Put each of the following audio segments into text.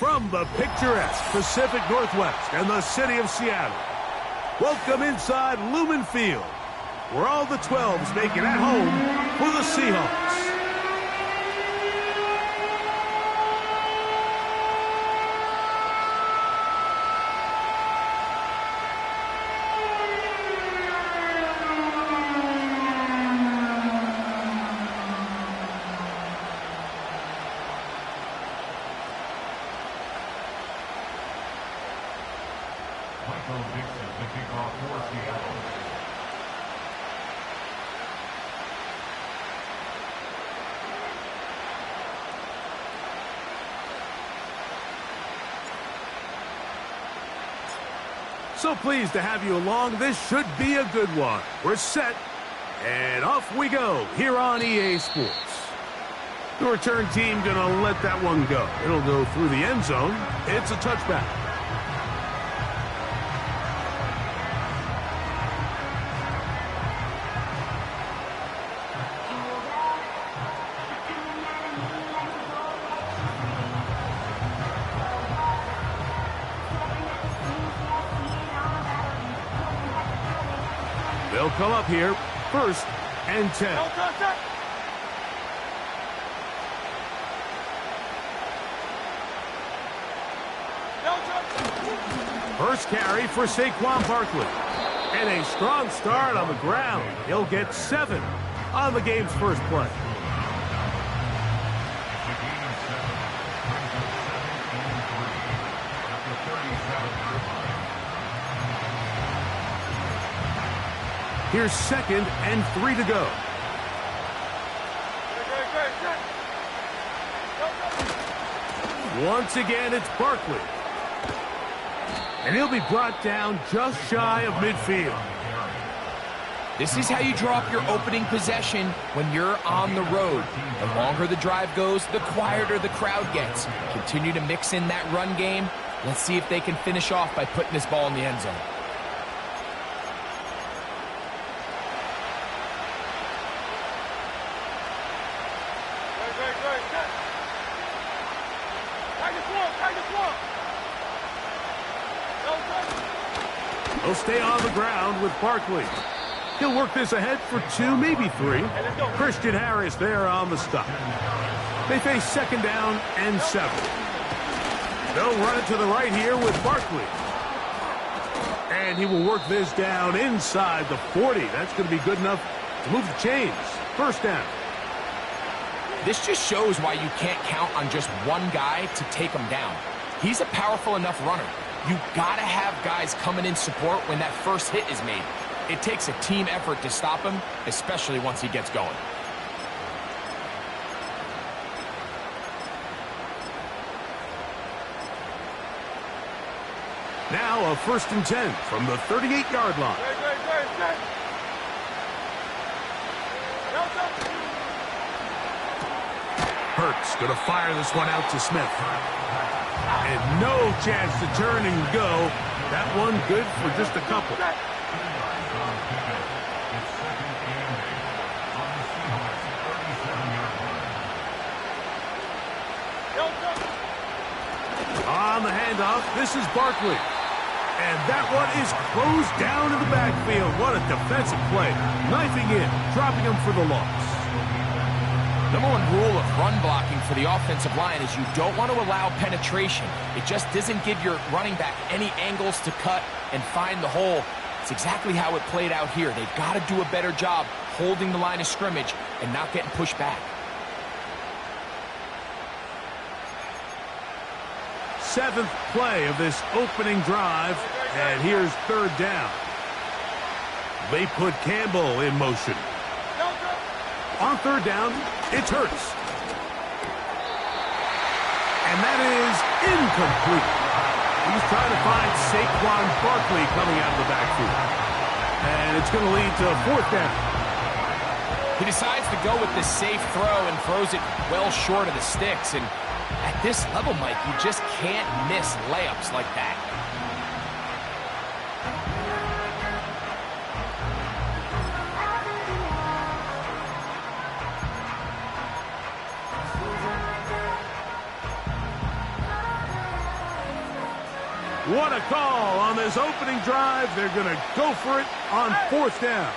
From the picturesque Pacific Northwest and the city of Seattle, welcome inside Lumen Field, where all the 12s make it at home for the Seahawks. So pleased to have you along. This should be a good one. We're set, and off we go here on EA Sports. The return team going to let that one go. It'll go through the end zone. It's a touchback. They'll come up here, 1st and 10. First carry for Saquon Barkley. And a strong start on the ground. He'll get 7 on the game's first play. Here's 2nd and 3 to go. Once again, it's Barkley. And he'll be brought down just shy of midfield. This is how you draw up your opening possession when you're on the road. The longer the drive goes, the quieter the crowd gets. Continue to mix in that run game. Let's see if they can finish off by putting this ball in the end zone. He'll stay on the ground with Barkley. He'll work this ahead for 2, maybe 3. Christian Harris there on the stop. They face 2nd down and 7. They'll run it to the right here with Barkley. And he will work this down inside the 40. That's going to be good enough to move the chains. 1st down. This just shows why you can't count on just one guy to take him down. He's a powerful enough runner. You gotta have guys coming in support when that first hit is made. It takes a team effort to stop him, especially once he gets going. Now a 1st and 10 from the 38-yard line. Hurts going to fire this one out to Smith. And no chance to turn and go. That one good for just a couple. On the handoff, this is Barkley. And that one is closed down in the backfield. What a defensive play. Knifing in, dropping him for the loss. Number one rule of run blocking for the offensive line is you don't want to allow penetration. It just doesn't give your running back any angles to cut and find the hole. It's exactly how it played out here. They've got to do a better job holding the line of scrimmage and not getting pushed back. 7th play of this opening drive, and here's 3rd down. They put Campbell in motion. On 3rd down, it's Hurts. And that is incomplete. He's trying to find Saquon Barkley coming out of the backfield. And it's going to lead to 4th down. He decides to go with the safe throw and throws it well short of the sticks. And at this level, Mike, you just can't miss layups like that. What a call on this opening drive. They're going to go for it on 4th down.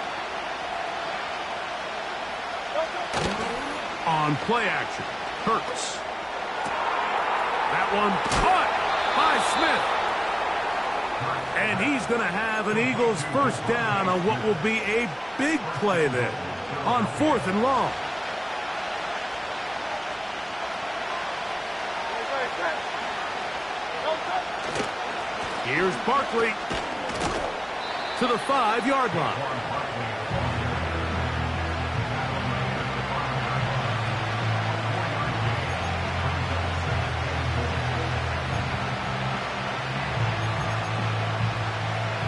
On play action, Hurts. That one caught by Smith. And he's going to have an Eagles 1st down on what will be a big play there on 4th and long. Here's Barkley to the 5-yard line.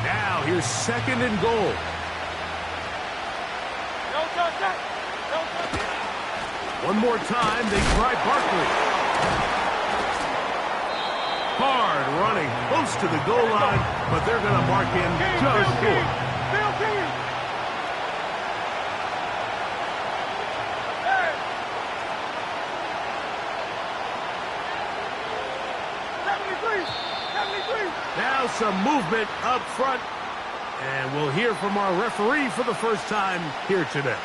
Now here's 2nd and goal. One more time, they try Barkley. Hard running close to the goal line, but they're going to mark him just short. Now some movement up front, and we'll hear from our referee for the first time here today.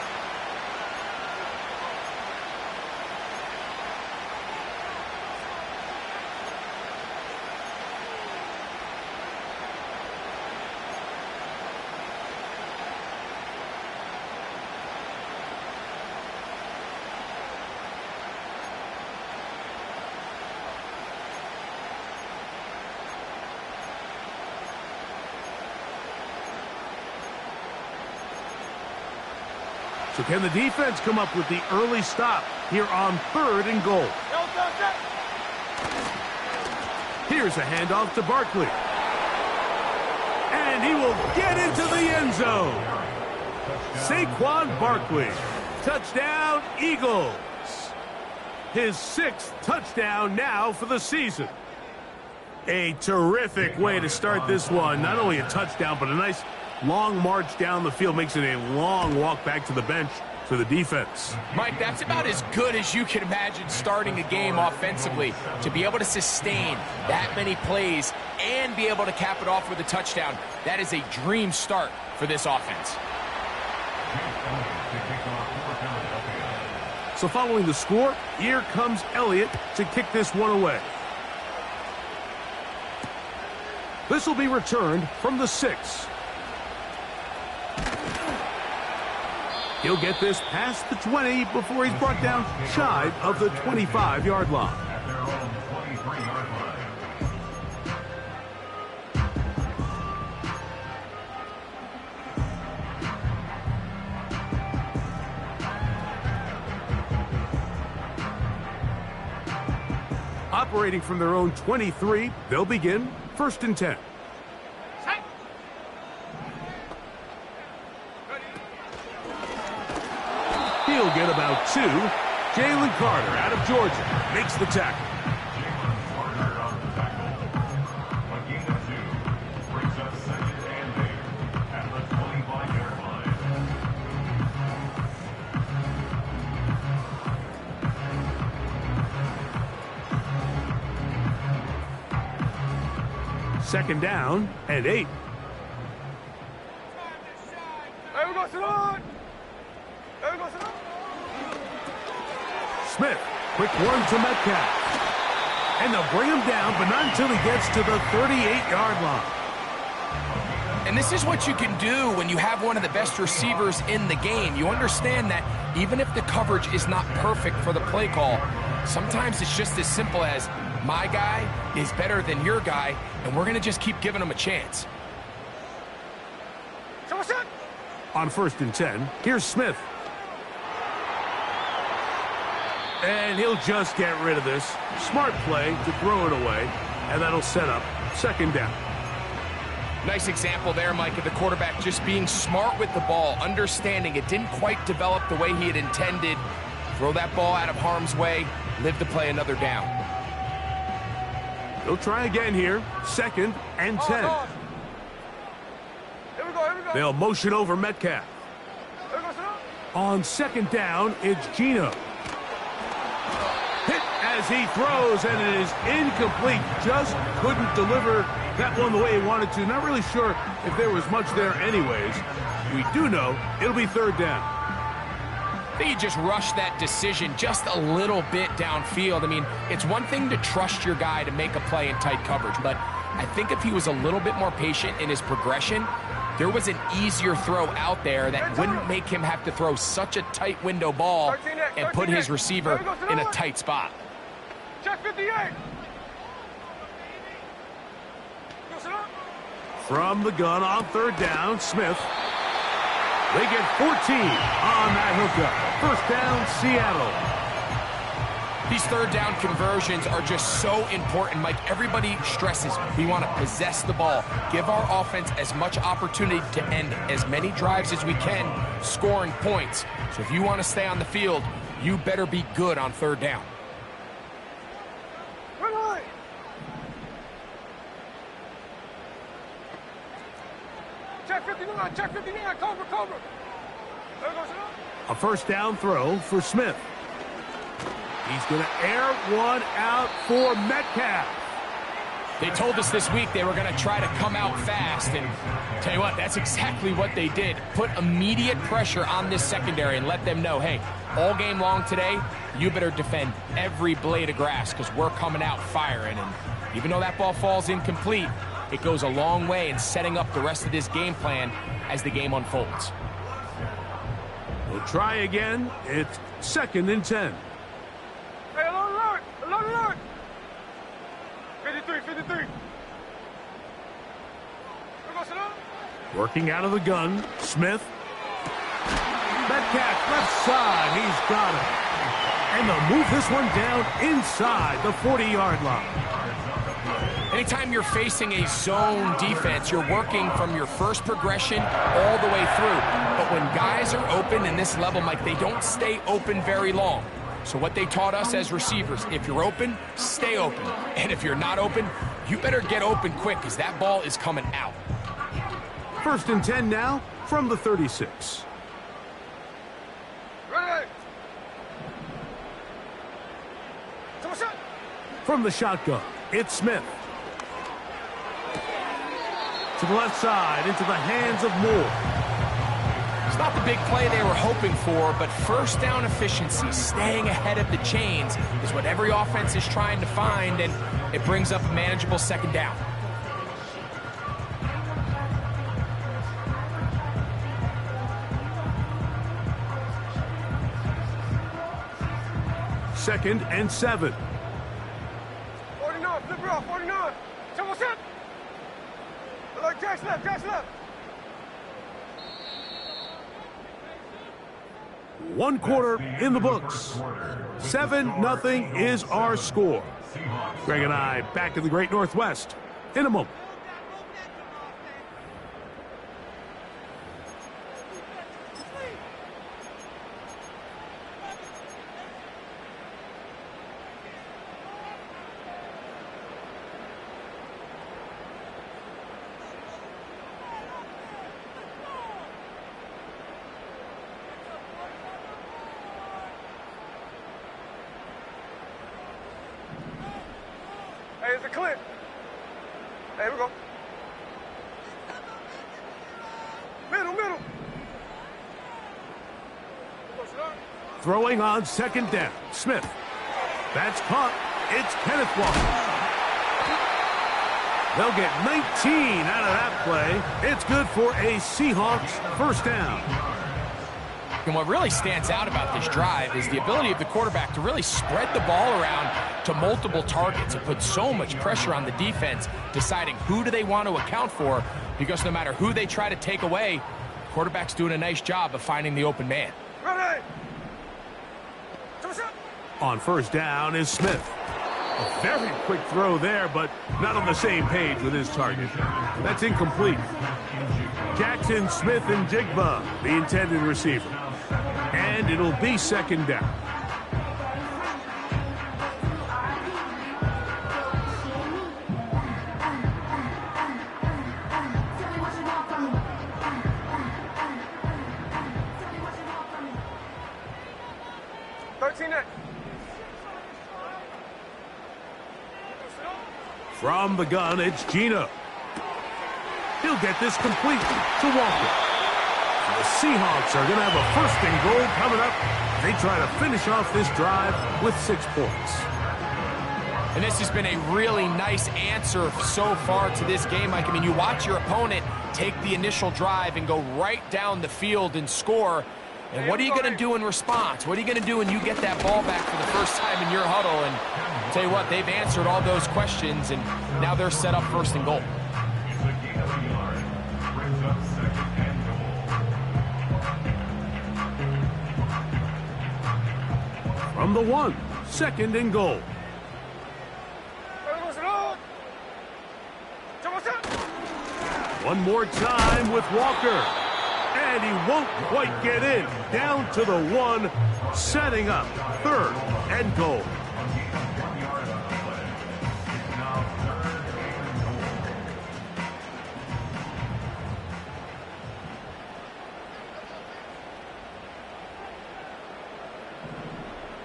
So can the defense come up with the early stop here on 3rd and goal? Here's a handoff to Barkley. And he will get into the end zone. Saquon Barkley. Touchdown, Eagles. His 6th touchdown now for the season. A terrific way to start this one. Not only a touchdown, but a nice long march down the field. Makes it a long walk back to the bench for the defense. Mike, that's about as good as you can imagine starting a game offensively. To be able to sustain that many plays and be able to cap it off with a touchdown, that is a dream start for this offense. So following the score, here comes Elliott to kick this one away. This will be returned from the 6. He'll get this past the 20 before he's brought down shy of the 25-yard line. Operating from their own 23, they'll begin 1st and 10. He'll get about 2. Jalen Carter out of Georgia makes the tackle. Second down and 8. Smith, quick one to Metcalf. And they'll bring him down, but not until he gets to the 38-yard line. And this is what you can do when you have one of the best receivers in the game. You understand that even if the coverage is not perfect for the play call, sometimes it's just as simple as my guy is better than your guy, and we're going to just keep giving him a chance. On 1st and 10, here's Smith. And he'll just get rid of this. Smart play to throw it away, and that'll set up 2nd down. Nice example there, Mike, of the quarterback just being smart with the ball, understanding it didn't quite develop the way he had intended. Throw that ball out of harm's way, live to play another down. They'll try again here, 2nd and 10. Here we go. They'll motion over Metcalf. On 2nd down, it's Geno. Hit as he throws, and it is incomplete. Just couldn't deliver that one the way he wanted to. Not really sure if there was much there anyways. We do know it'll be third down. I think he just rushed that decision just a little bit downfield. I mean, it's one thing to trust your guy to make a play in tight coverage, but I think if he was a little bit more patient in his progression, there was an easier throw out there that wouldn't make him have to throw such a tight window ball and put his receiver in a tight spot. Check 58. From the gun on third down, Smith. They get 14 on that hookup. First down, Seattle. These third down conversions are just so important, Mike. Everybody stresses we want to possess the ball, give our offense as much opportunity to end as many drives as we can, scoring points. So if you want to stay on the field, you better be good on third down. Check 59, check 59, Cobra. A first down throw for Smith. He's going to air one out for Metcalf. They told us this week they were going to try to come out fast, and tell you what, that's exactly what they did. Put immediate pressure on this secondary and let them know, hey, all game long today, you better defend every blade of grass because we're coming out firing. And even though that ball falls incomplete, it goes a long way in setting up the rest of this game plan as the game unfolds. We'll try again. It's 2nd and 10. Hey, alert! 53. Working out of the gun, Smith. Metcalf left side, he's got it. And they'll move this one down inside the 40-yard line. Anytime you're facing a zone defense, you're working from your first progression all the way through. But when guys are open in this level, Mike, they don't stay open very long. So what they taught us as receivers, if you're open, stay open. And if you're not open, you better get open quick because that ball is coming out. 1st and 10 now from the 36. Ready. From the shotgun, it's Smith. To the left side, into the hands of Moore. It's not the big play they were hoping for, but first down efficiency, staying ahead of the chains, is what every offense is trying to find, and it brings up a manageable 2nd down. Second and 7. 49, flip it off, 49. Someone set. Like Jack's left. 1 quarter in the books. 7-0 is our score. Greg and I back in the Great Northwest in a moment. Hey, it's a clip. Hey, here we go. Middle. Throwing on 2nd down. Smith. That's caught. It's Kenneth Walker. They'll get 19 out of that play. It's good for a Seahawks first down. And what really stands out about this drive is the ability of the quarterback to really spread the ball around to multiple targets. It puts so much pressure on the defense, deciding who do they want to account for, because no matter who they try to take away, the quarterback's doing a nice job of finding the open man. Ready. On first down is Smith. A very quick throw there, but not on the same page with his target. That's incomplete. Jackson, Smith, and Jigba, the intended receiver. And it'll be 2nd down. From the gun, it's Gino. He'll get this complete to Walker. And the Seahawks are going to have a 1st and goal coming up. They try to finish off this drive with 6 points. And this has been a really nice answer so far to this game, Mike. I mean, you watch your opponent take the initial drive and go right down the field and score. And what are you going to do in response? What are you going to do when you get that ball back for the first time in your huddle? And I'll tell you what, they've answered all those questions, and now they're set up 1st and goal. From the 1, 2nd and goal. One more time with Walker. And he won't quite get in. Down to the 1, setting up 3rd and goal.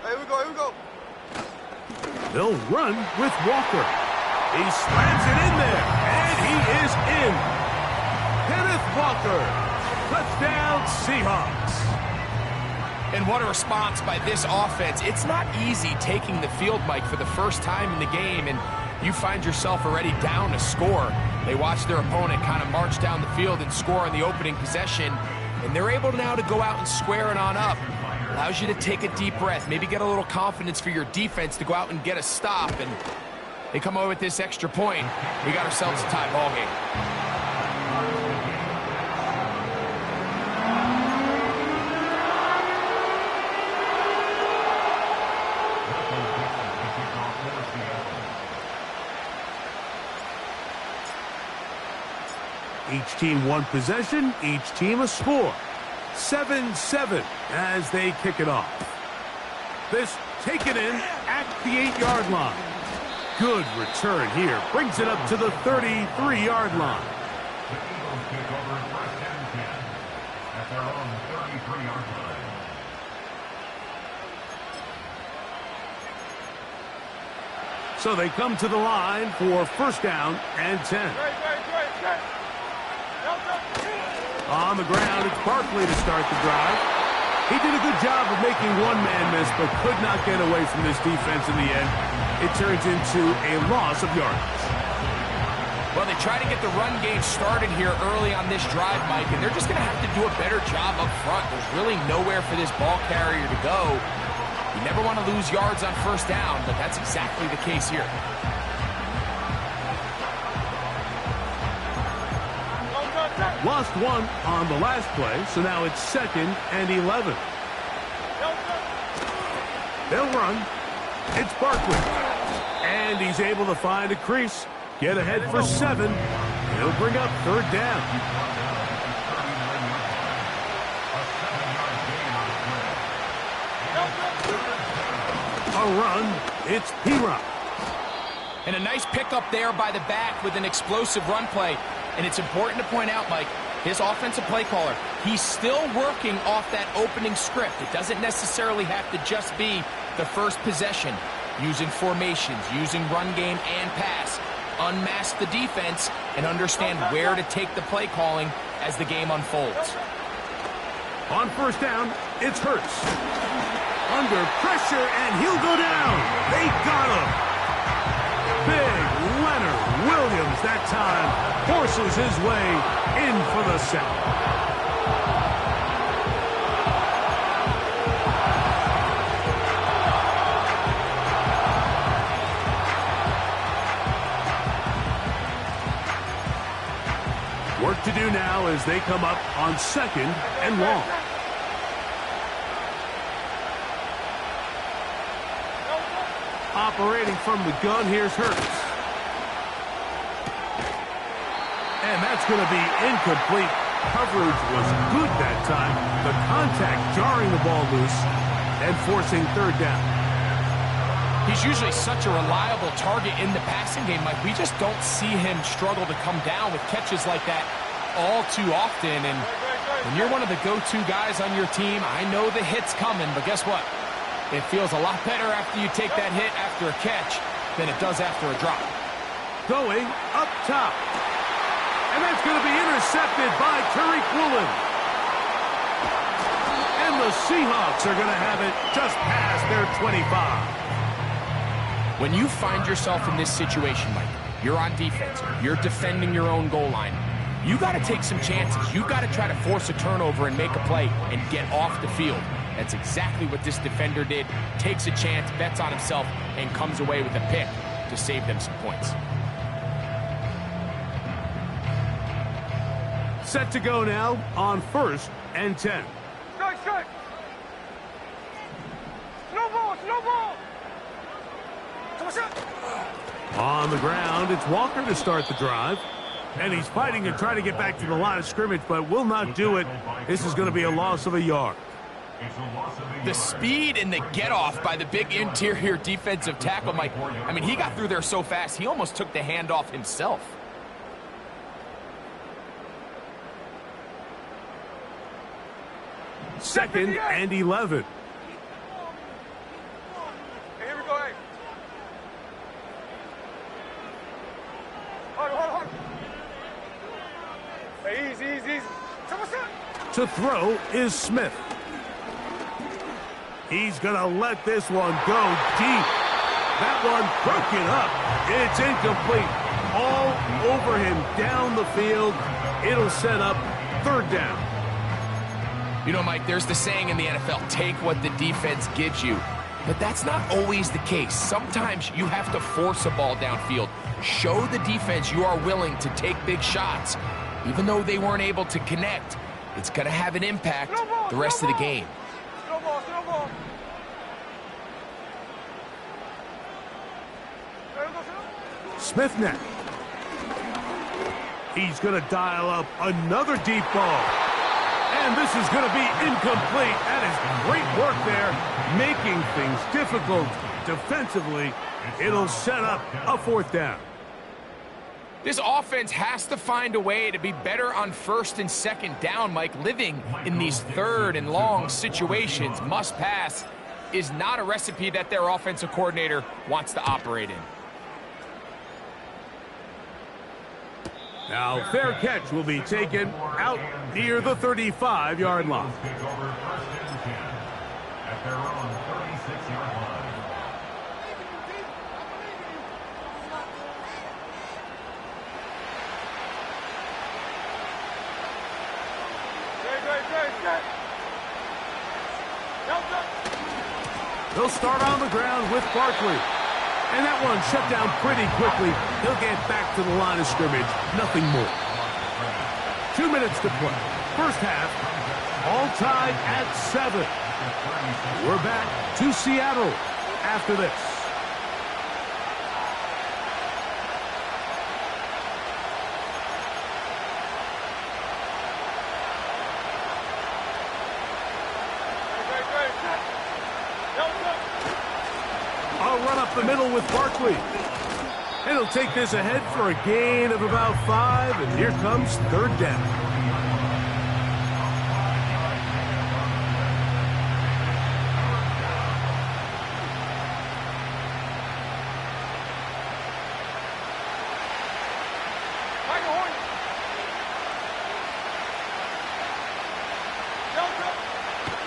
Here we go, here we go. They'll run with Walker. He slams it in there, and he is in. Kenneth Walker. Touchdown, Seahawks. And what a response by this offense. It's not easy taking the field, Mike, for the first time in the game, and you find yourself already down a score. They watch their opponent kind of march down the field and score on the opening possession, and they're able now to go out and square it on up. Allows you to take a deep breath, maybe get a little confidence for your defense to go out and get a stop, and they come away with this extra point. We got ourselves a tie ball game. Each team 1 possession, each team a score. 7-7 as they kick it off. This taken in at the 8-yard line. Good return here. Brings it up to the 33-yard line. So they come to the line for 1st down and 10. On the ground, it's Barkley to start the drive. He did a good job of making one man miss, but could not get away from this defense in the end. It turns into a loss of yardage. Well, they try to get the run game started here early on this drive, Mike, and they're just going to have to do a better job up front. There's really nowhere for this ball carrier to go. You never want to lose yards on 1st down, but that's exactly the case here. Lost 1 on the last play, so now it's 2nd and 11. They'll run. It's Barkley. And he's able to find a crease. Get ahead for 7. He'll bring up 3rd down. A run. It's P-Rock. And a nice pickup there by the back with an explosive run play. And it's important to point out, Mike, his offensive play caller, he's still working off that opening script. It doesn't necessarily have to just be the first possession. Using formations, using run game and pass. Unmask the defense and understand where to take the play calling as the game unfolds. On 1st down, it's Hurts. Under pressure, and he'll go down. They got him. Big Leonard Williams that time forces his way in for the sack. Work to do now as they come up on 2nd and long. Operating from the gun, here's Hurts. And that's going to be incomplete. Coverage was good that time. The contact jarring the ball loose and forcing 3rd down. He's usually such a reliable target in the passing game, Mike. We just don't see him struggle to come down with catches like that all too often. And when you're one of the go-to guys on your team, I know the hit's coming, but guess what? It feels a lot better after you take that hit after a catch than it does after a drop. Going up top. And that's it's going to be intercepted by Tariq Woolen. And the Seahawks are going to have it just past their 25. When you find yourself in this situation, Mike, you're on defense, you're defending your own goal line, you got to take some chances. You got to try to force a turnover and make a play and get off the field. That's exactly what this defender did. Takes a chance, bets on himself, and comes away with a pick to save them some points. Set to go now on 1st and 10. Strike, strike. Snowball, snowball. On the ground, it's Walker to start the drive. And he's fighting and trying to get back to the line of scrimmage, but will not do it. This is going to be a loss of a yard. The speed and the get-off by the big interior defensive tackle, Mike. I mean, he got through there so fast, he almost took the handoff himself. Second and 11. Hey, here we go, hey. Hold on. Hey, easy. To throw is Smith. He's going to let this one go deep. That one broken up. It's incomplete. All over him down the field. It'll set up 3rd down. You know, Mike, there's the saying in the NFL, take what the defense gives you. But that's not always the case. Sometimes you have to force a ball downfield. Show the defense you are willing to take big shots. Even though they weren't able to connect, it's going to have an impact the rest of the game. Snowball. Smith next. He's going to dial up another deep ball. And this is going to be incomplete. That is great work there, making things difficult defensively. It'll set up a 4th down. This offense has to find a way to be better on 1st and 2nd down, Mike. Living in these 3rd and long situations, must pass, is not a recipe that their offensive coordinator wants to operate in. Now, fair catch will be taken out near the 35-yard line. At their own 36-yard line. They'll start on the ground with Barkley. And that one shut down pretty quickly. He'll get back to the line of scrimmage. Nothing more. 2 minutes to play. First half, all tied at 7. We're back to Seattle after this. I'll run up the middle with Barkley. And he'll take this ahead for a gain of about 5, and here comes 3rd down.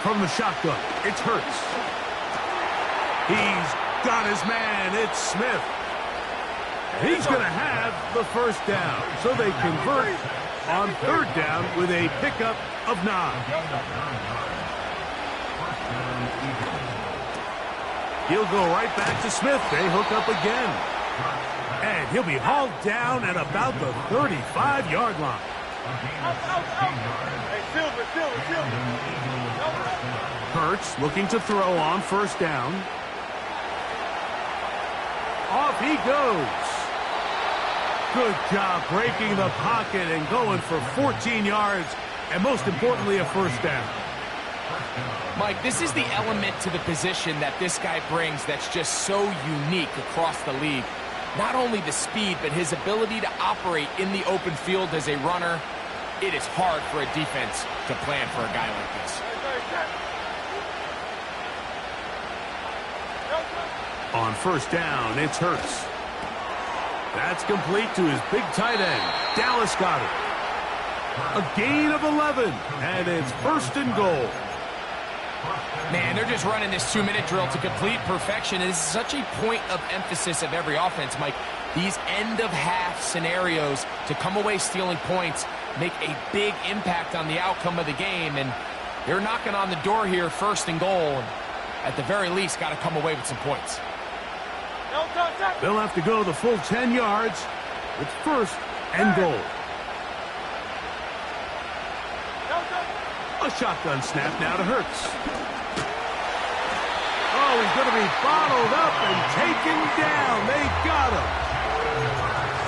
From the shotgun, it's Hurts. He's got his man. It's Smith. He's going to have the 1st down. So they convert on 3rd down with a pickup of 9. He'll go right back to Smith. They hook up again. And he'll be hauled down at about the 35-yard line. Hey, Silver. Hurts looking to throw on 1st down. Off he goes. Good job breaking the pocket and going for 14 yards, and most importantly, a 1st down. Mike, this is the element to the position that this guy brings that's just so unique across the league. Not only the speed, but his ability to operate in the open field as a runner. It is hard for a defense to plan for a guy like this. On 1st down, it's Hurts. That's complete to his big tight end, Dallas Goedert. A gain of 11, and it's first and goal. Man, they're just running this 2-minute drill to complete perfection. It is such a point of emphasis of every offense, Mike. These end-of-half scenarios to come away stealing points make a big impact on the outcome of the game, and they're knocking on the door here, first and goal. At the very least, got to come away with some points. They'll have to go the full 10 yards. It's first and goal. A shotgun snap now to Hurts. Oh, he's going to be bottled up and taken down. They got him.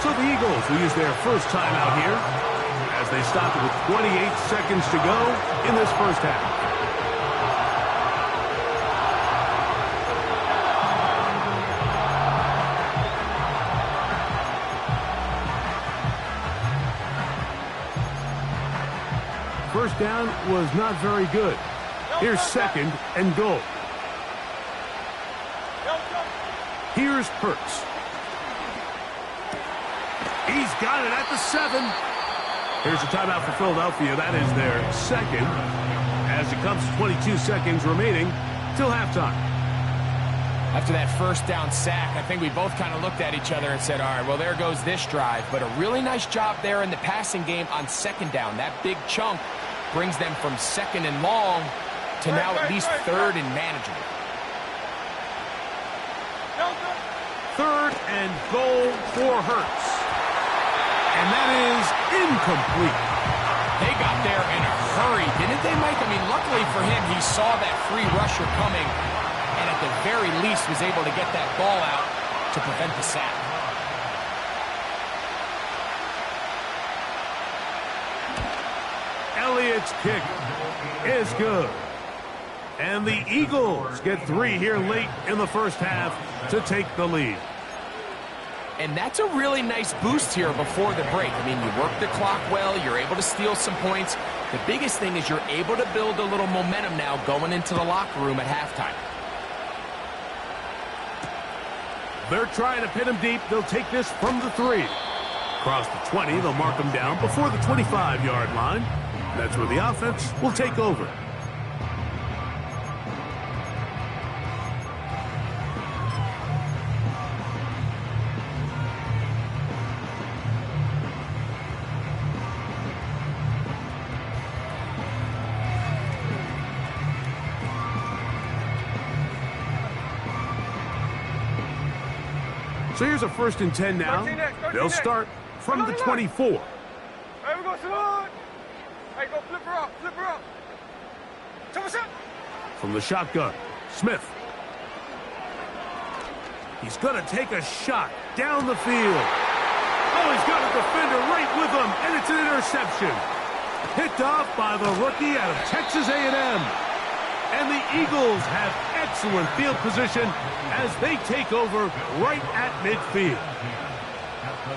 So the Eagles will use their first timeout here as they stop it with 28 seconds to go in this first half. First down was not very good. Here's second and goal. Here's Hurts. He's got it at the 7. Here's a timeout for Philadelphia. That is their second, as it comes to 22 seconds remaining till halftime. After that first down sack, I think we both kind of looked at each other and said, all right, well, there goes this drive. But a really nice job there in the passing game on second down. That big chunk brings them from second and long to now at least third and manageable. Third and goal for Hurts. And that is incomplete. They got there in a hurry, didn't they, Mike? I mean, luckily for him, he saw that free rusher coming and at the very least was able to get that ball out to prevent the sack. Elliott's kick is good. And the Eagles get 3 here late in the first half to take the lead. And that's a really nice boost here before the break. I mean, you work the clock well, you're able to steal some points. The biggest thing is you're able to build a little momentum now going into the locker room at halftime. They're trying to pin him deep. They'll take this from the 3. Across the 20, they'll mark him down before the 25-yard line. That's where the offense will take over. So here's a first and 10 now. They'll start from the 24. Hey, we go salute. Hey, go flip her up, flip her up. From the shotgun, Smith. He's going to take a shot down the field. Oh, he's got a defender right with him, and it's an interception. Picked off by the rookie out of Texas A&M. And the Eagles have excellent field position as they take over right at midfield.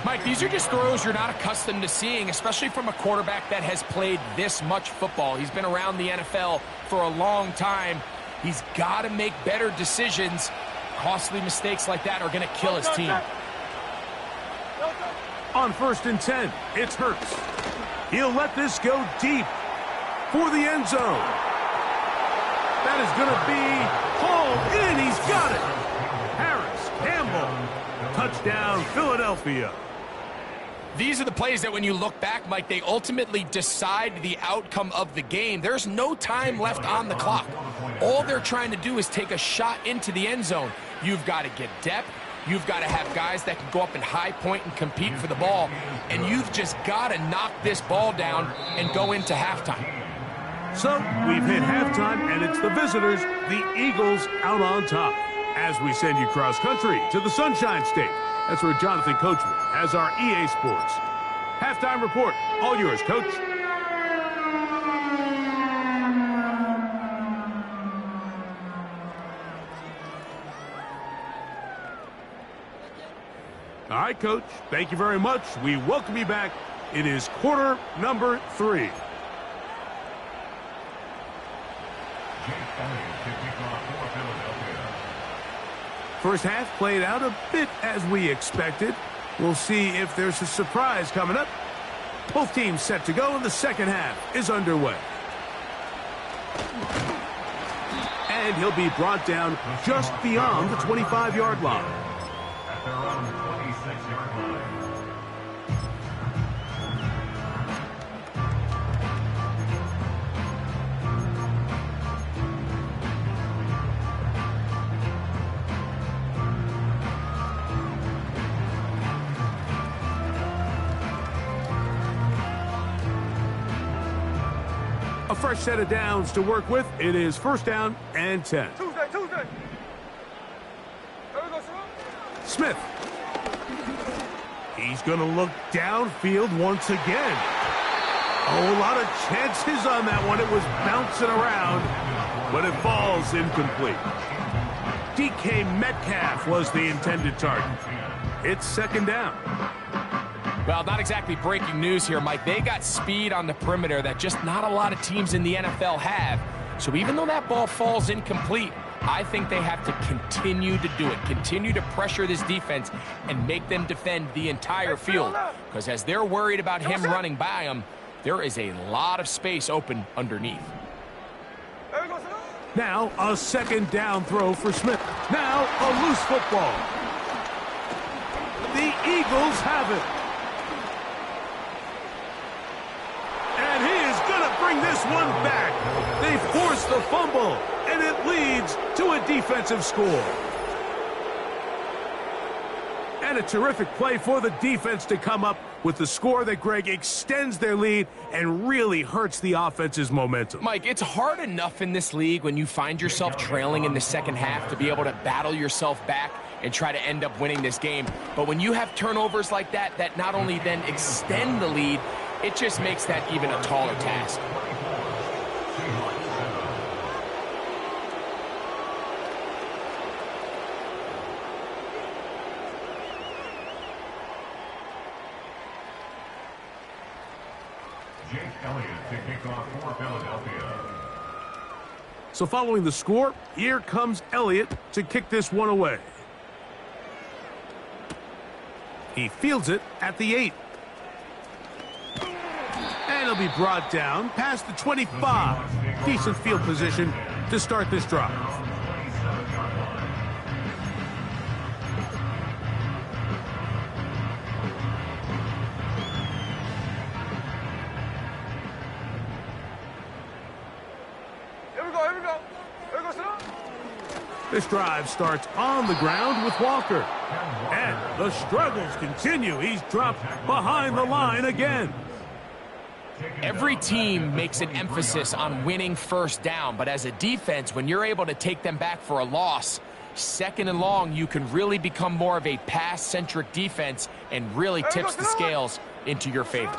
Mike, these are just throws you're not accustomed to seeing, especially from a quarterback that has played this much football. He's been around the NFL for a long time. He's got to make better decisions. Costly mistakes like that are going to kill his team. On first and 10, it's Hurts. He'll let this go deep for the end zone. That is going to be hauled in. He's got it. Harris, Campbell, touchdown, Philadelphia. These are the plays that when you look back, Mike, they ultimately decide the outcome of the game. There's no time left on the clock. All they're trying to do is take a shot into the end zone. You've got to get depth. You've got to have guys that can go up and high point and compete for the ball. And you've just got to knock this ball down and go into halftime. So we've hit halftime, and it's the visitors, the Eagles, out on top. As we send you cross-country to the Sunshine State. That's where Jonathan Coachman has our EA Sports halftime report. All yours, Coach. All right, Coach. Thank you very much. We welcome you back. It is quarter number 3. First half played out a bit as we expected. We'll see if there's a surprise coming up Both teams set to go, and the second half is underway. And he'll be brought down just beyond the 25-yard line. At their own 26-yard line. A fresh set of downs to work with. It is first down and 10. Tuesday. There we go, sir. Smith. He's going to look downfield once again. Oh, a lot of chances on that one. It was bouncing around, but it falls incomplete. DK Metcalf was the intended target. It's second down. Well, not exactly breaking news here, Mike. They got speed on the perimeter that just not a lot of teams in the NFL have. So even though that ball falls incomplete, I think they have to continue to do it. Continue to pressure this defense and make them defend the entire field. Because as they're worried about him running by them, there is a lot of space open underneath. There we go, sir. Now a second down throw for Smith. Now a loose football. The Eagles have it. And he is going to bring this one back. They force the fumble, and it leads to a defensive score. And a terrific play for the defense to come up with the score that, Greg, extends their lead and really hurts the offense's momentum. Mike, it's hard enough in this league when you find yourself trailing in the second half to be able to battle yourself back and try to end up winning this game. But when you have turnovers like that, that not only then extend the lead, it just makes that even a taller task. Jake Elliott to kick off for Philadelphia. So following the score, here comes Elliott to kick this one away. He fields it at the 8. And he'll be brought down past the 25. Decent field position to start this drive. Here we go, sir. This drive starts on the ground with Walker. And the struggles continue. He's dropped behind the line again. Every team makes an emphasis on winning first down, but as a defense, when you're able to take them back for a loss, second and long, you can really become more of a pass-centric defense and really tips the scales into your favor.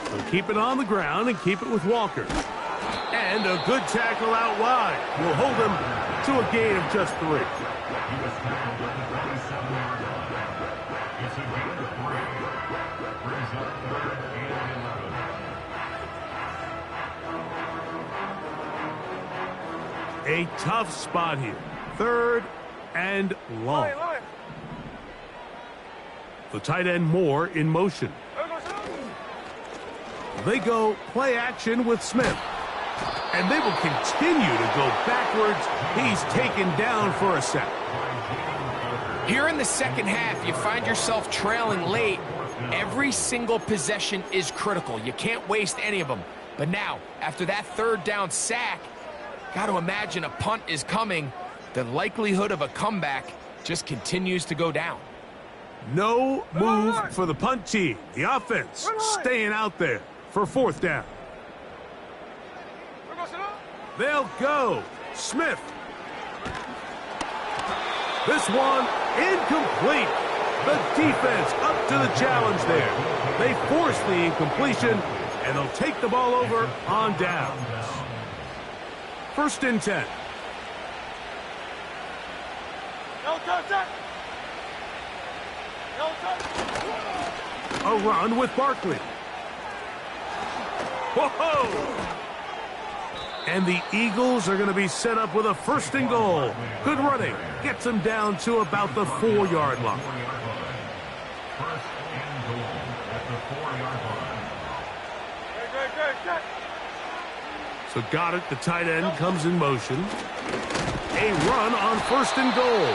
So keep it on the ground and keep it with Walker. And a good tackle out wide will hold him to a gain of just 3. He was tackled at the 37-yard line. It's a gain of 3. Brings up 3rd and 11. A tough spot here. 3rd and long. Line. The tight end Moore in motion. There we go, sir. They go play action with Smith. And they will continue to go backwards. He's taken down for a sack. Here in the second half, you find yourself trailing late. Every single possession is critical. You can't waste any of them. But now, after that 3rd down sack, got to imagine a punt is coming. The likelihood of a comeback just continues to go down. No move for the punt team. The offense staying out there for 4th down. Here we go, sir. They'll go. Smith. This one incomplete. The defense up to the challenge there. They force the incompletion, and they'll take the ball over on downs. 1st and 10. No touch. A run with Barkley. Whoa! And the Eagles are going to be set up with a 1st and goal. Good running. Gets them down to about the 4-yard line. 1st and goal at the 4-yard line. So got it. The tight end comes in motion. A run on 1st and goal.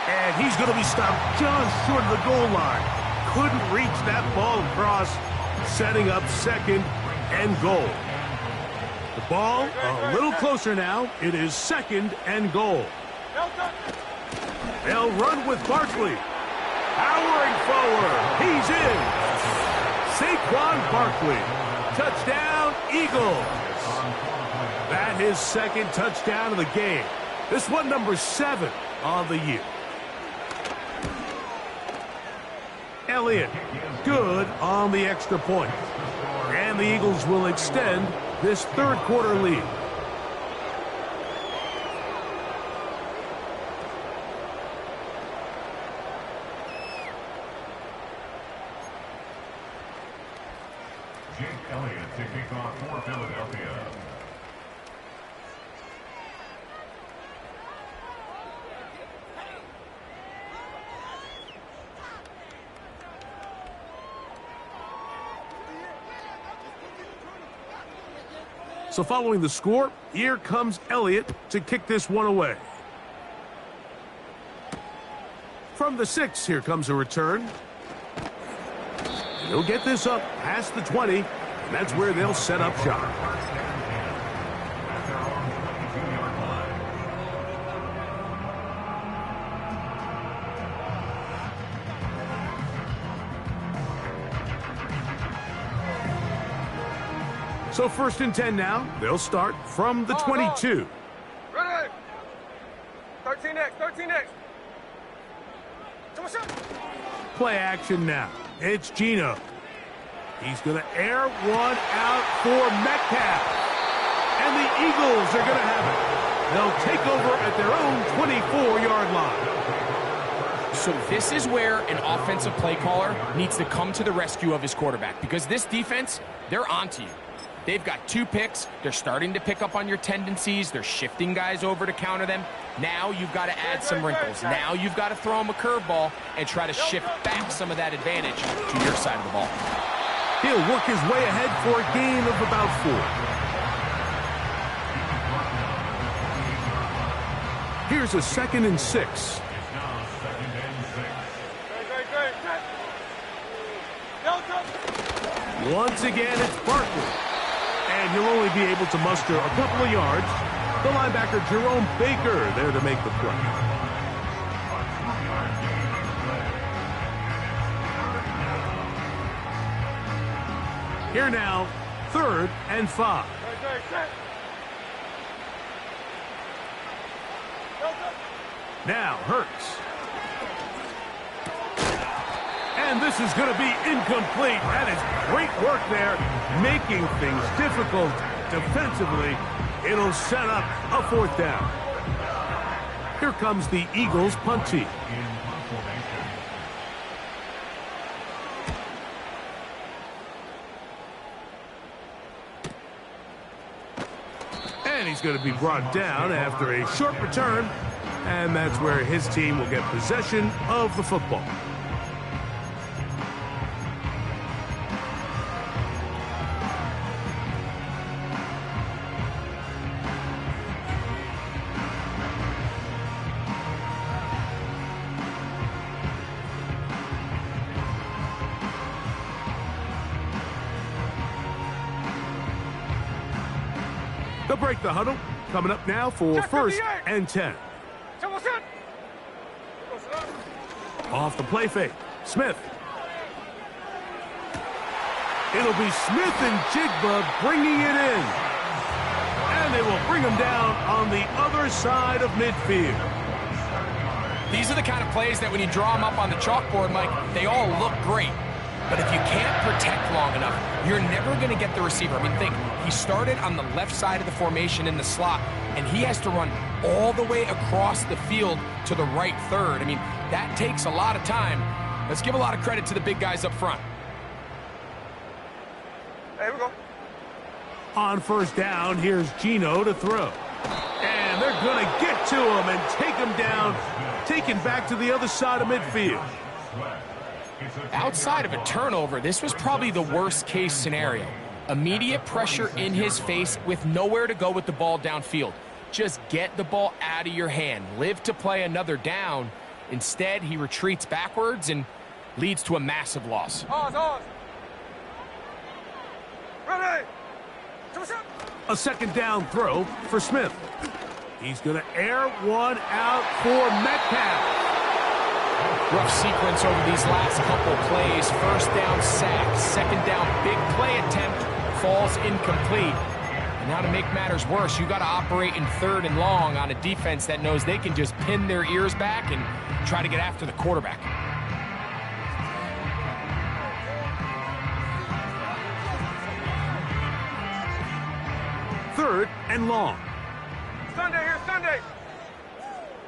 And he's going to be stopped just short of the goal line. Couldn't reach that ball across, setting up 2nd and goal. The ball a little closer now. It is 2nd and goal. They'll run with Barkley. Powering forward. He's in. Saquon Barkley. Touchdown, Eagles. That is 2nd touchdown of the game. This one number 7 on the year. Elliott, good on the extra point. And the Eagles will extend this 3rd quarter lead. Jake Elliott to kick off for Philadelphia. So following the score, here comes Elliott to kick this one away. From the 6, here comes a return. He'll get this up past the 20, and that's where they'll set up shop. At their own 22-yard line. So 1st and 10 now. They'll start from the 22. Ready. 13X, 13X. Play action now. It's Geno. He's going to air one out for Metcalf. And the Eagles are going to have it. They'll take over at their own 24-yard line. So this is where an offensive play caller needs to come to the rescue of his quarterback, because this defense, they're onto you. They've got 2 picks. They're starting to pick up on your tendencies. They're shifting guys over to counter them. Now you've got to add some wrinkles. Now you've got to throw them a curveball and try to shift back some of that advantage to your side of the ball. He'll work his way ahead for a gain of about 4. Here's a 2nd and 6. It's now 2nd and 6. Once again, it's Barkley. And he'll only be able to muster a couple of yards. The linebacker, Jerome Baker, there to make the play. Here now, 3rd and 5. Now, Hurts. And this is going to be incomplete. That is great work there, making things difficult defensively. It'll set up a 4th down. Here comes the Eagles punt team. And he's going to be brought down after a short return. And that's where his team will get possession of the football. They'll break the huddle. Coming up now for 1st and 10. Off the play fake. Smith. It'll be Smith and Jigba bringing it in. And they will bring him down on the other side of midfield. These are the kind of plays that when you draw them up on the chalkboard, Mike, they all look great. But if you can't protect long enough, you're never going to get the receiver. I mean, think, he started on the left side of the formation in the slot, and he has to run all the way across the field to the right third. I mean, that takes a lot of time. Let's give a lot of credit to the big guys up front. Here we go. On 1st down, here's Geno to throw. And they're going to get to him and take him down, taken back to the other side of midfield. Outside of a turnover, this was probably the worst case scenario. Immediate pressure in his face with nowhere to go with the ball downfield. Just get the ball out of your hand. Live to play another down. Instead, he retreats backwards and leads to a massive loss. Ready. A second down throw for Smith. He's going to air one out for Metcalf. Rough sequence over these last couple plays. First down sack, second down big play attempt, falls incomplete. And now to make matters worse, you got to operate in 3rd and long on a defense that knows they can just pin their ears back and try to get after the quarterback. Third and long. Sunday here, Sunday.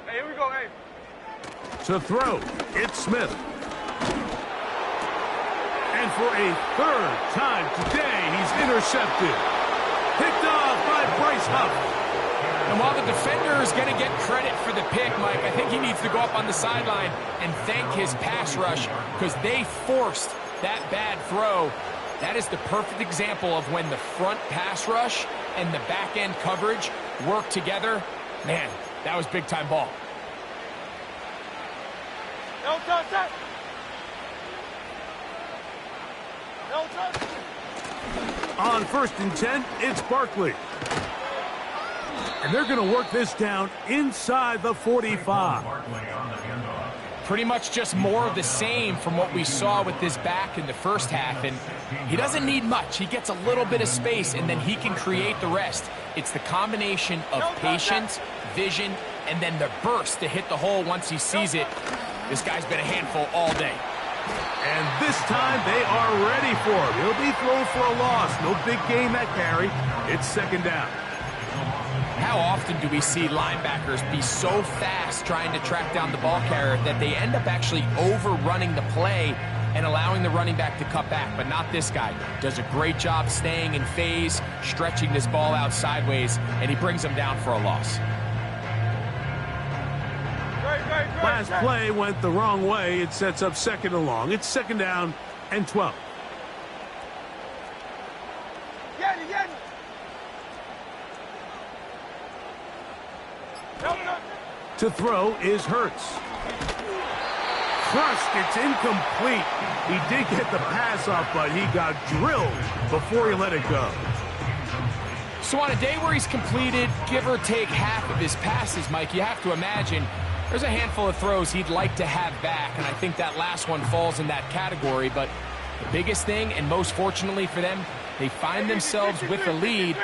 Hey, here we go, hey. To throw, it's Smith. And for a 3rd time today, he's intercepted. Picked off by Bryce Huff. And while the defender is going to get credit for the pick, Mike, I think he needs to go up on the sideline and thank his pass rush because they forced that bad throw. That is the perfect example of when the front pass rush and the back-end coverage work together. Man, that was big-time ball. No touch. No touch. On 1st and 10, it's Barkley. And they're going to work this down inside the 45. Pretty much just more of the same from what we saw with this back in the first half. And he doesn't need much. He gets a little bit of space, and then he can create the rest. It's the combination of patience, vision, and then the burst to hit the hole once he sees it. This guy's been a handful all day. And this time they are ready for him. He'll be thrown for a loss. No big gain that carry. It's 2nd down. How often do we see linebackers be so fast trying to track down the ball carrier that they end up actually overrunning the play and allowing the running back to cut back? But not this guy. Does a great job staying in phase, stretching this ball out sideways, and he brings them down for a loss. Last play went the wrong way. It sets up 2nd and long. It's 2nd down and 12. To throw is Hurts. Crushed. It's incomplete. He did get the pass off, but he got drilled before he let it go. So on a day where he's completed, give or take half of his passes, Mike, you have to imagine there's a handful of throws he'd like to have back, and I think that last one falls in that category. But the biggest thing, and most fortunately for them, they find themselves with the lead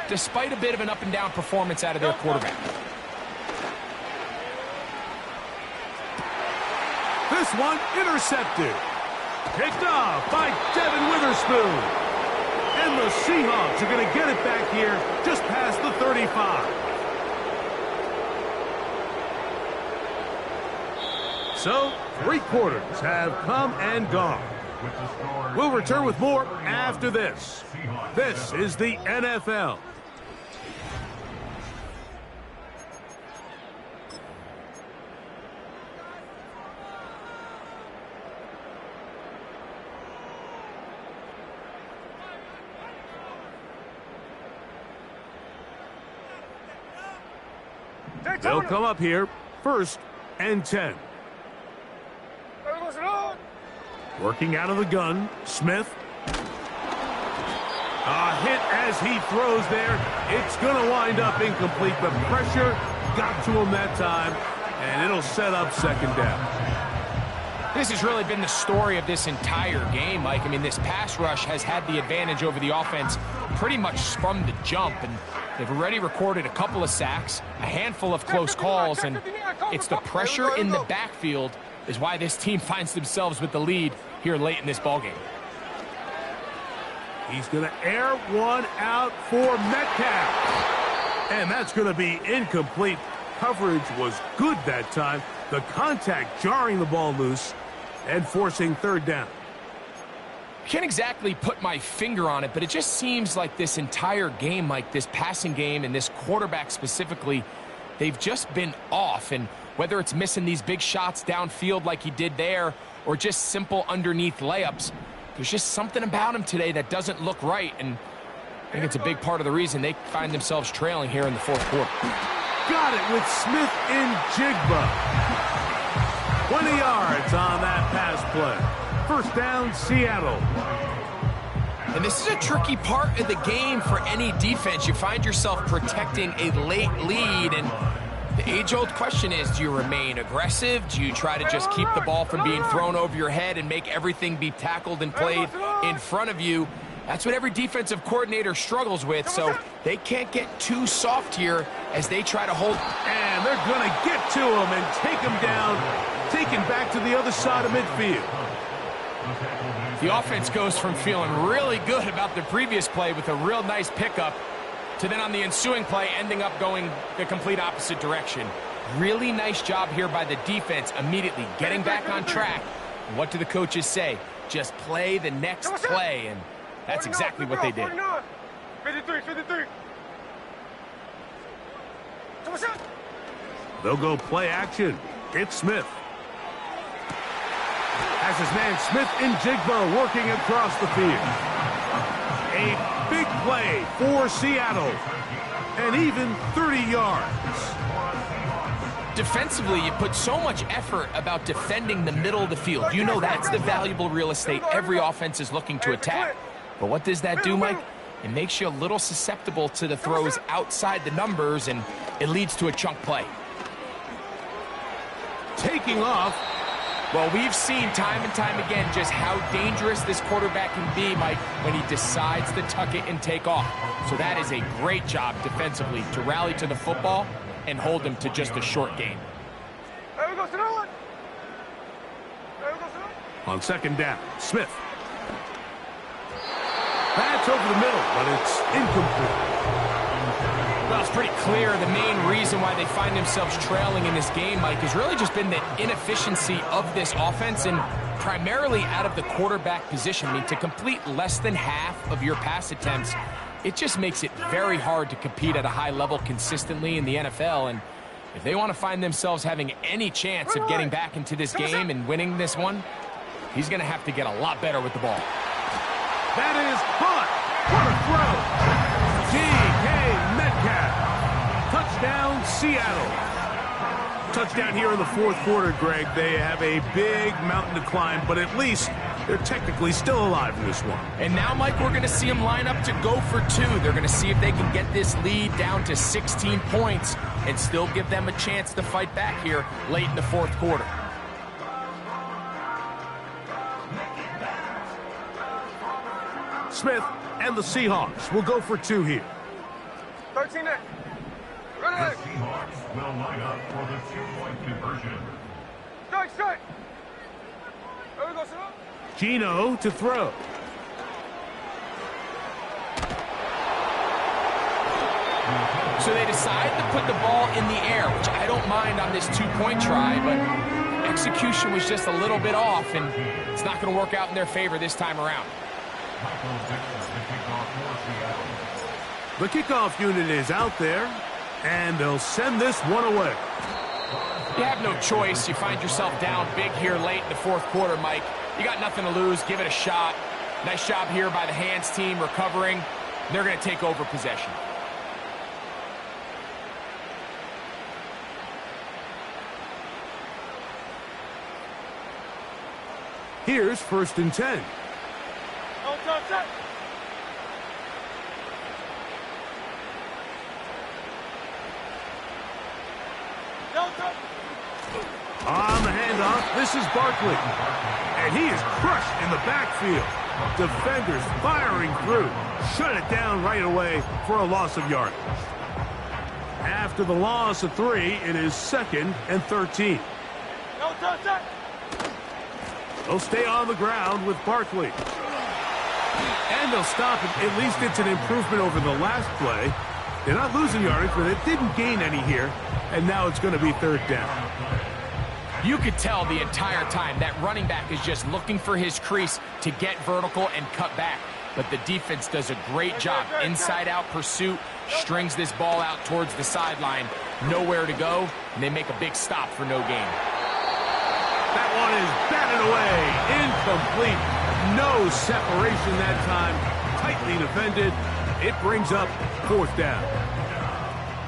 despite a bit of an up-and-down performance out of their quarterback. This one intercepted. Picked off by Devin Witherspoon. And the Seahawks are going to get it back here just past the 35. So, 3 quarters have come and gone. We'll return with more after this. This is the NFL. They'll come up here, 1st and 10. Working out of the gun, Smith. A hit as he throws there. It's going to wind up incomplete. The pressure got to him that time, and it'll set up 2nd down. This has really been the story of this entire game, Mike. I mean, this pass rush has had the advantage over the offense pretty much from the jump, and they've already recorded a couple of sacks, a handful of close calls, and it's the pressure in the backfield is why this team finds themselves with the lead here late in this ballgame. He's going to air one out for Metcalf. And that's going to be incomplete. Coverage was good that time. The contact jarring the ball loose and forcing 3rd down. Can't exactly put my finger on it, but it just seems like this entire game, like this passing game and this quarterback specifically, they've just been off. And whether it's missing these big shots downfield like he did there or just simple underneath layups, There's just something about him today that doesn't look right, and I think it's a big part of the reason they find themselves trailing here in the fourth quarter. Got it with Smith in Jigba. 20 yards on that pass play. First down, Seattle. And this is a tricky part of the game for any defense. You find yourself protecting a late lead, and the age-old question is, do you remain aggressive? Do you try to just keep the ball from being thrown over your head and make everything be tackled and played in front of you? That's what every defensive coordinator struggles with, so they can't get too soft here as they try to hold. And they're going to get to him and take him down, take him back to the other side of midfield. The offense goes from feeling really good about the previous play with a real nice pickup to then on the ensuing play ending up going the complete opposite direction. Really nice job here by the defense immediately getting back on track. What do the coaches say? Just play the next play, and that's exactly what they did. 53, 53. They'll go play action. It's Smith. Has his man Smith in Jigba working across the field. A big play for Seattle. And even 30 yards. Defensively, you put so much effort about defending the middle of the field. You know that's the valuable real estate every offense is looking to attack. But what does that do, Mike? It makes you a little susceptible to the throws outside the numbers, and it leads to a chunk play. Taking off. Well, we've seen time and time again just how dangerous this quarterback can be, Mike, when he decides to tuck it and take off. So that is a great job defensively to rally to the football and hold him to just a short gain. On second down, Smith. That's over the middle, but it's incomplete. Well, it's pretty clear the main reason why they find themselves trailing in this game, Mike, has really just been the inefficiency of this offense and primarily out of the quarterback position. I mean, to complete less than half of your pass attempts, it just makes it very hard to compete at a high level consistently in the NFL. And if they want to find themselves having any chance of getting back into this game and winning this one, he's going to have to get a lot better with the ball. That is caught. What a throw. D.K. Metcalf. Touchdown, Seattle. Touchdown here in the fourth quarter, Greg. They have a big mountain to climb, but at least they're technically still alive in this one. And now, Mike, we're going to see them line up to go for two. They're going to see if they can get this lead down to 16 points and still give them a chance to fight back here late in the fourth quarter. Smith and the Seahawks will go for two here. 13 next. The Seahawks will line up for the two-point conversion. Strike, strike. There we go, sir. Geno to throw. So they decide to put the ball in the air, which I don't mind on this two-point try, but execution was just a little bit off, and it's not going to work out in their favor this time around. The kickoff unit is out there, and they'll send this one away. You have no choice. You find yourself down big here late in the fourth quarter, Mike. You got nothing to lose. Give it a shot. Nice job here by the hands team recovering. They're going to take over possession. Here's 1st and 10. On the handoff, this is Barkley. And he is crushed in the backfield. Defenders firing through. Shut it down right away for a loss of yardage. After the loss of 3, it is 2nd and 13. They'll stay on the ground with Barkley. And they'll stop it. At least it's an improvement over the last play. They're not losing yardage, but it didn't gain any here. And now it's going to be 3rd down. You could tell the entire time that running back is just looking for his crease to get vertical and cut back. But the defense does a great job. Inside-out pursuit, strings this ball out towards the sideline. Nowhere to go, and they make a big stop for no gain. That one is batted away. Incomplete. No separation that time. Tightly defended. It brings up 4th down.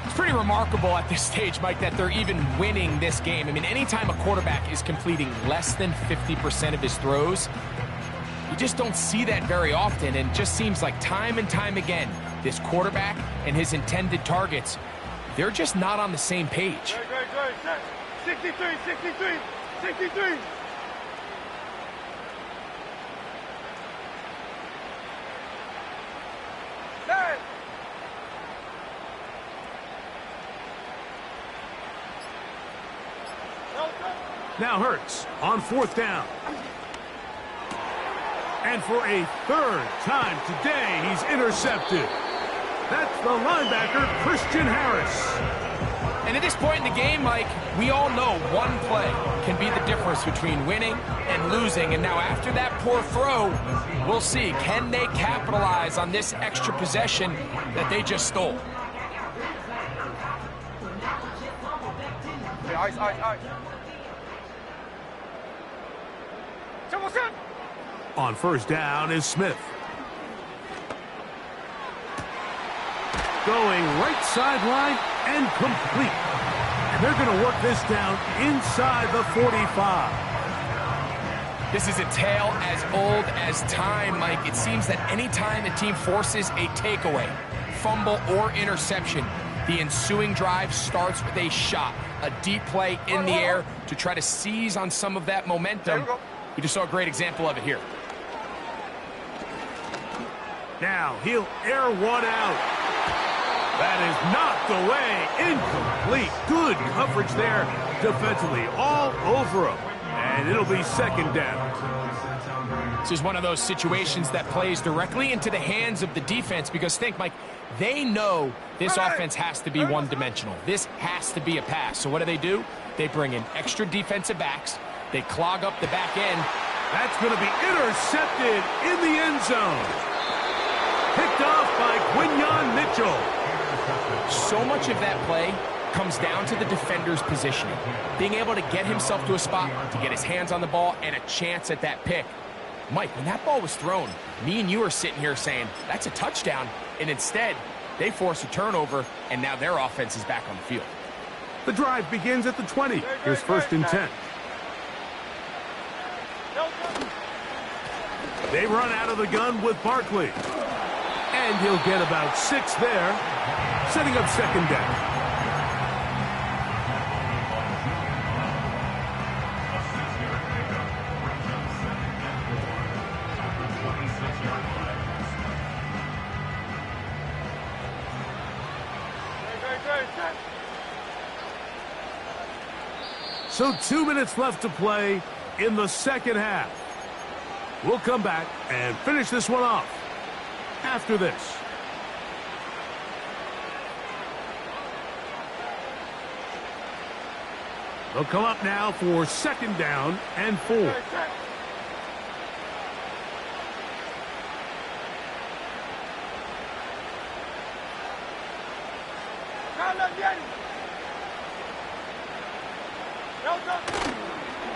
It's pretty remarkable at this stage, Mike, that they're even winning this game. I mean, anytime a quarterback is completing less than 50% of his throws, you just don't see that very often, and it just seems like time and time again, this quarterback and his intended targets, they're just not on the same page. Great. 63, 63, 63. Stand. Now Hurts on 4th down. And for a 3rd time today, he's intercepted. That's the linebacker, Christian Harris. And at this point in the game, Mike, we all know one play can be the difference between winning and losing. And now after that poor throw, we'll see, can they capitalize on this extra possession that they just stole? Ice. On 1st down is Smith. Going right sideline and complete. And they're going to work this down inside the 45. This is a tale as old as time, Mike. It seems that anytime a team forces a takeaway, fumble, or interception, the ensuing drive starts with a shot, a deep play in the air to try to seize on some of that momentum. We just saw a great example of it here. Now he'll air one out. That is knocked away. Incomplete. Good coverage there defensively. All over him. And it'll be 2nd down. This is one of those situations that plays directly into the hands of the defense because think, Mike, they know this offense has to be one-dimensional. This has to be a pass. So what do? They bring in extra defensive backs. They clog up the back end. That's going to be intercepted in the end zone. Picked off by Quinyon Mitchell. So much of that play comes down to the defender's positioning. Being able to get himself to a spot, to get his hands on the ball, and a chance at that pick. Mike, when that ball was thrown, me and you are sitting here saying, that's a touchdown. And instead, they force a turnover, and now their offense is back on the field. The drive begins at the 20. Here's 1st and 10. They run out of the gun with Barkley. And he'll get about 6 there, setting up 2nd down. So 2 minutes left to play in the 2nd half. We'll come back and finish this one off after this. They'll come up now for 2nd down and 4.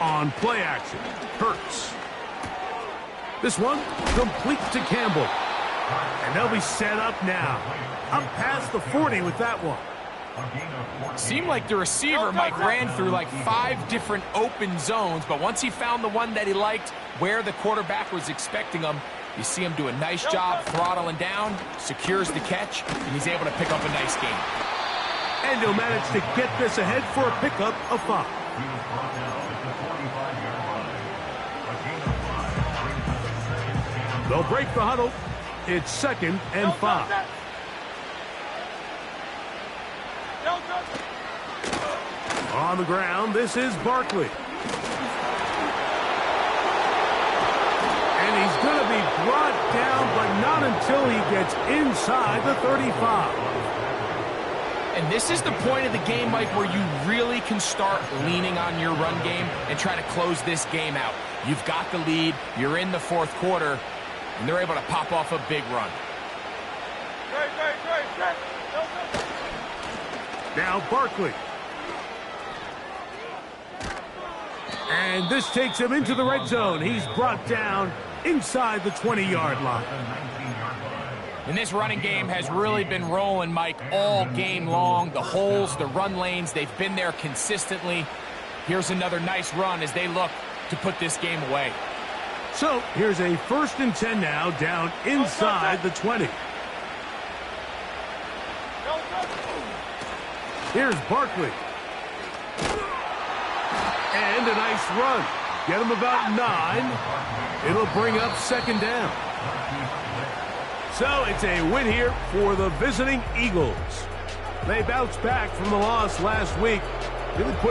On play action, Hurts. This one complete to Campbell. And they'll be set up now. Up past the 40 with that one. Seemed like the receiver, Mike, ran through like 5 different open zones, but once he found the one that he liked, where the quarterback was expecting him, you see him do a nice job throttling down, secures the catch, and he's able to pick up a nice gain. And he'll manage to get this ahead for a pickup of 5. They'll break the huddle. It's 2nd and 5. On the ground, this is Barkley. And he's going to be brought down, but not until he gets inside the 35. And this is the point of the game, Mike, where you really can start leaning on your run game and try to close this game out. You've got the lead, you're in the 4th quarter, and they're able to pop off a big run. Now Barkley. And this takes him into the red zone. He's brought down inside the 20-yard line. And this running game has really been rolling, Mike, all game long. The holes, the run lanes, they've been there consistently. Here's another nice run as they look to put this game away. So here's a 1st and 10 now, down inside the 20. Here's Barkley. And a nice run. Get him about 9. It'll bring up 2nd down. So it's a win here for the visiting Eagles. They bounced back from the loss last week. Really put